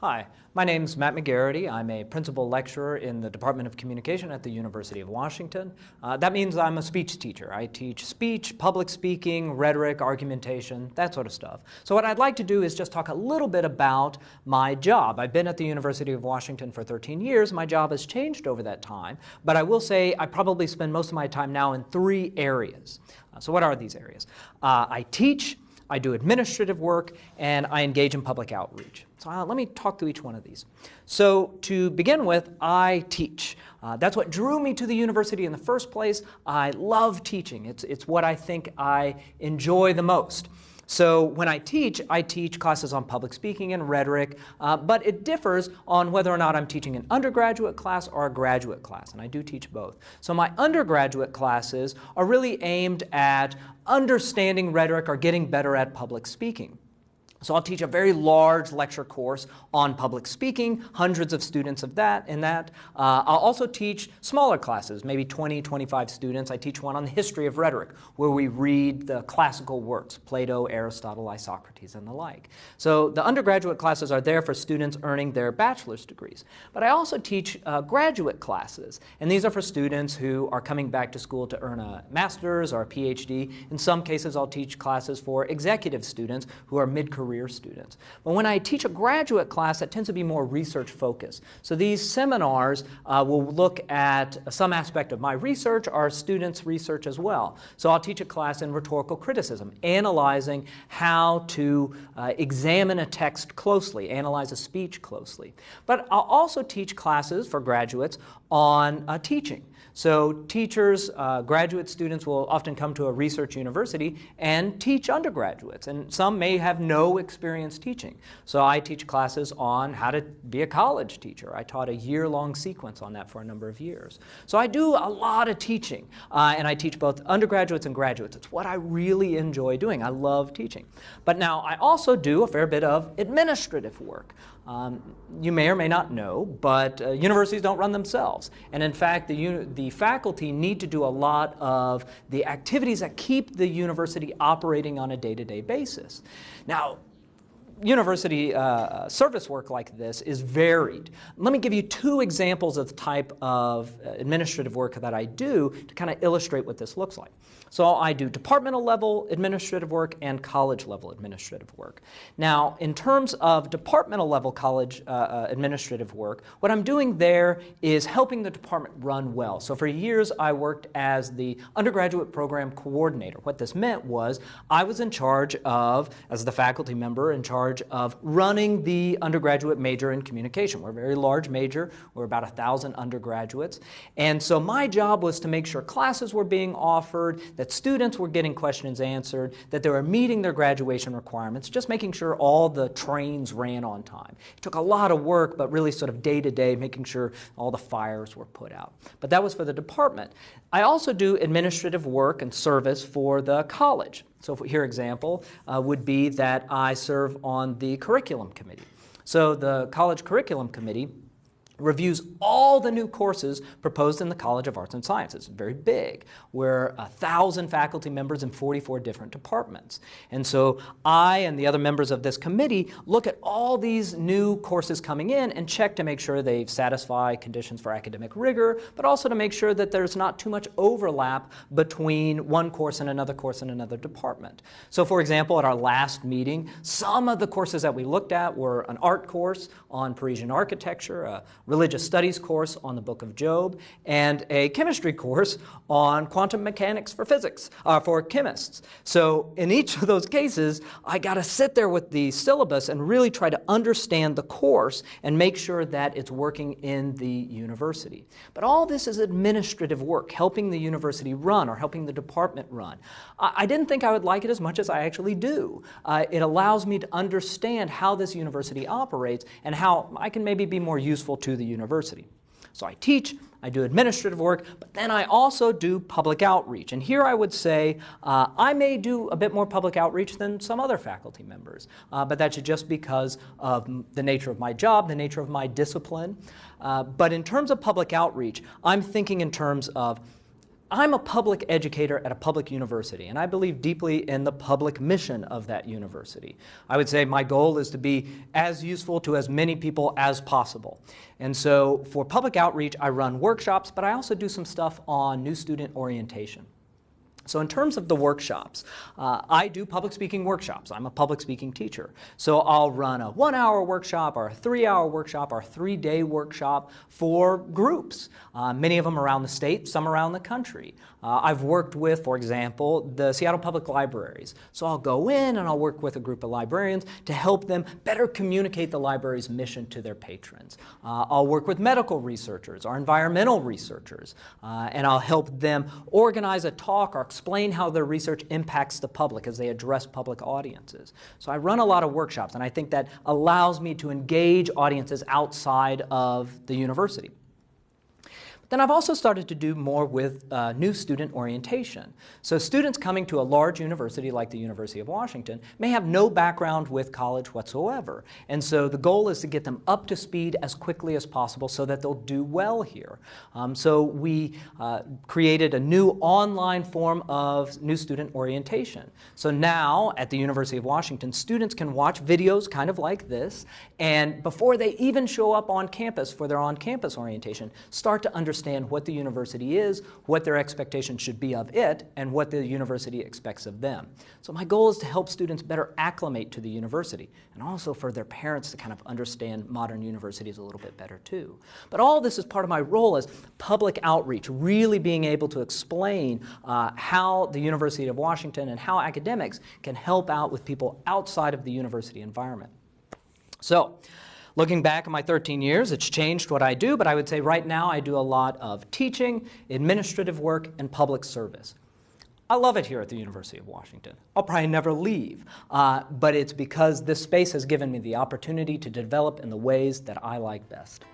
Hi, my name's Matt McGarity. I'm a principal lecturer in the Department of Communication at the University of Washington. That means I'm a speech teacher. I teach speech, public speaking, rhetoric, argumentation, that sort of stuff. So what I'd like to do is just talk a little bit about my job. I've been at the University of Washington for 13 years. My job has changed over that time, but I will say I probably spend most of my time now in three areas. So what are these areas? I teach, I do administrative work, and I engage in public outreach. So let me talk through each one of these. So to begin with, I teach. That's what drew me to the university in the first place. I love teaching. It's what I think I enjoy the most. So when I teach classes on public speaking and rhetoric, but it differs on whether or not I'm teaching an undergraduate class or a graduate class, and I do teach both. So my undergraduate classes are really aimed at understanding rhetoric or getting better at public speaking. So I'll teach a very large lecture course on public speaking, hundreds of students of that. I'll also teach smaller classes, maybe 20, 25 students. I teach one on the history of rhetoric, where we read the classical works, Plato, Aristotle, Isocrates, and the like. So the undergraduate classes are there for students earning their bachelor's degrees. But I also teach graduate classes, and these are for students who are coming back to school to earn a master's or a PhD. In some cases, I'll teach classes for executive students who are mid-career students. But when I teach a graduate class, that tends to be more research focused. So these seminars will look at some aspect of my research, our students' research as well. So I'll teach a class in rhetorical criticism, analyzing how to examine a text closely, analyze a speech closely. But I'll also teach classes for graduates on teaching. So teachers, graduate students will often come to a research university and teach undergraduates, and some may have no experience teaching. So I teach classes on how to be a college teacher. I taught a year-long sequence on that for a number of years. So I do a lot of teaching, and I teach both undergraduates and graduates. It's what I really enjoy doing. I love teaching. But now I also do a fair bit of administrative work. You may or may not know, but universities don't run themselves. And in fact, the faculty need to do a lot of the activities that keep the university operating on a day-to-day basis. Now, university service work like this is varied. Let me give you two examples of the type of administrative work that I do to kind of illustrate what this looks like. So I do departmental level administrative work and college level administrative work. Now, in terms of departmental level college administrative work, what I'm doing there is helping the department run well. So for years, I worked as the undergraduate program coordinator. What this meant was I was in charge of, as the faculty member, in charge of running the undergraduate major in communication. We're a very large major. We're about 1,000 undergraduates. And so my job was to make sure classes were being offered, that students were getting questions answered, that they were meeting their graduation requirements, just making sure all the trains ran on time. It took a lot of work, but really sort of day-to-day, making sure all the fires were put out. But that was for the department. I also do administrative work and service for the college. So here example would be that I serve on the curriculum committee. So the college curriculum committee reviews all the new courses proposed in the College of Arts and Sciences. It's very big. We're 1,000 faculty members in 44 different departments. And so I and the other members of this committee look at all these new courses coming in and check to make sure they satisfy conditions for academic rigor, but also to make sure that there's not too much overlap between one course and another course in another department. So for example, at our last meeting, some of the courses that we looked at were an art course on Parisian architecture, a religious studies course on the Book of Job, and a chemistry course on quantum mechanics for physics, for chemists. So in each of those cases, I got to sit there with the syllabus and really try to understand the course and make sure that it's working in the university. But all this is administrative work, helping the university run or helping the department run. I didn't think I would like it as much as I actually do. It allows me to understand how this university operates and how I can maybe be more useful to the university. So I teach, I do administrative work, but then I also do public outreach. And here I would say I may do a bit more public outreach than some other faculty members, but that's just because of the nature of my job, the nature of my discipline. But in terms of public outreach, I'm thinking in terms of I'm a public educator at a public university, and I believe deeply in the public mission of that university. I would say my goal is to be as useful to as many people as possible. And so for public outreach, I run workshops, but I also do some stuff on new student orientation. So in terms of the workshops, I do public speaking workshops. I'm a public speaking teacher. So I'll run a 1-hour workshop or a 3-hour workshop or a 3-day workshop for groups, many of them around the state, some around the country. I've worked with, for example, the Seattle Public Libraries. So I'll go in and I'll work with a group of librarians to help them better communicate the library's mission to their patrons. I'll work with medical researchers or environmental researchers, and I'll help them organize a talk or explain how their research impacts the public as they address public audiences. So I run a lot of workshops, and I think that allows me to engage audiences outside of the university. Then I've also started to do more with new student orientation. So students coming to a large university like the University of Washington may have no background with college whatsoever. And so the goal is to get them up to speed as quickly as possible so that they'll do well here. So we created a new online form of new student orientation. So now at the University of Washington, students can watch videos kind of like this, and before they even show up on campus for their on-campus orientation, start to understand what the university is, what their expectations should be of it, and what the university expects of them. So my goal is to help students better acclimate to the university, and also for their parents to kind of understand modern universities a little bit better too. But all this is part of my role as public outreach, really being able to explain how the University of Washington and how academics can help out with people outside of the university environment. So, looking back at my 13 years, it's changed what I do, but I would say right now I do a lot of teaching, administrative work, and public service. I love it here at the University of Washington. I'll probably never leave, but it's because this space has given me the opportunity to develop in the ways that I like best.